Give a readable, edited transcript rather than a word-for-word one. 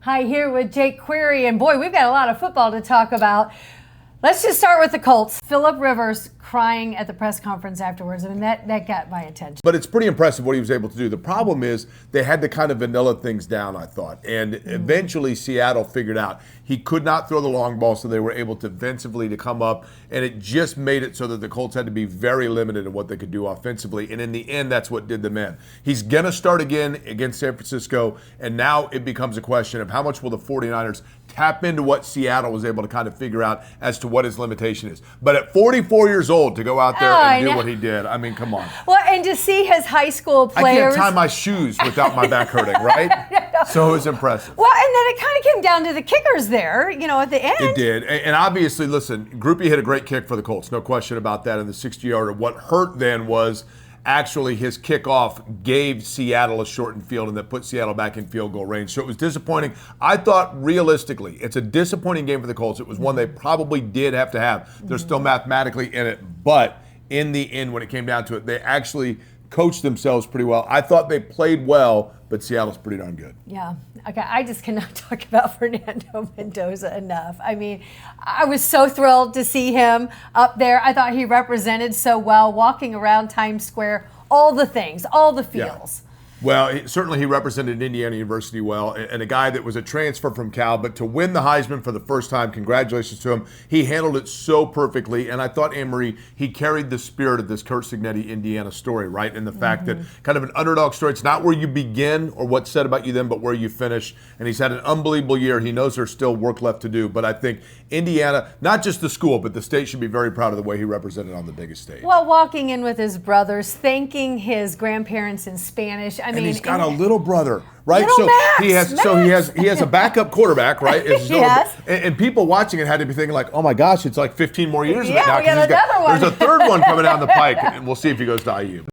Hi, here with Jake Query, and boy, we've got a lot of football to talk about. Let's just start with the Colts. Phillip Rivers crying at the press conference afterwards. I mean, that got my attention. But it's pretty impressive what he was able to do. The problem is they had to kind of vanilla things down, I thought. And eventually Seattle figured out he could not throw the long ball, so they were able to defensively to come up. And it just made it so that the Colts had to be very limited in what they could do offensively. And in the end, that's what did them in. He's going to start again against San Francisco. And now it becomes a question of how much will the 49ers tap into what Seattle was able to kind of figure out as to what his limitation is. But at 44 years old, to go out there and do what he did, I mean, come on. Well, and to see his high school players. I can't tie my shoes without my back hurting, right? So it was impressive. Well, and then it kind of came down to the kickers there, at the end. It did. And obviously, listen, Groupie hit a great kick for the Colts. No question about that in the 60-yarder. What hurt then was actually his kickoff gave Seattle a shortened field and that put Seattle back in field goal range. So it was disappointing. I thought realistically, it's a disappointing game for the Colts. It was one they probably did have to have. They're still mathematically in it. But in the end, when it came down to it, they actually coached themselves pretty well. I thought they played well, but Seattle's pretty darn good. Yeah. Okay. I just cannot talk about Fernando Mendoza enough. I mean, I was so thrilled to see him up there. I thought he represented so well, walking around Times Square, all the things, all the feels. Yeah. Well, certainly he represented Indiana University well, and a guy that was a transfer from Cal, but to win the Heisman for the first time, congratulations to him. He handled it so perfectly, and I thought, Anne-Marie, he carried the spirit of this Curt Cignetti Indiana story, right? And the fact that kind of an underdog story, it's not where you begin or what's said about you then, but where you finish. And he's had an unbelievable year. He knows there's still work left to do, but I think Indiana, not just the school, but the state should be very proud of the way he represented on the biggest stage. Well, walking in with his brothers, thanking his grandparents in Spanish. I mean, he's got a little brother, right? Little Max. He has a backup quarterback, right? Yes. And people watching it had to be thinking like, oh my gosh, it's like 15 more years of it now. We got another one. There's a third one coming down the pike, and we'll see if he goes to IU.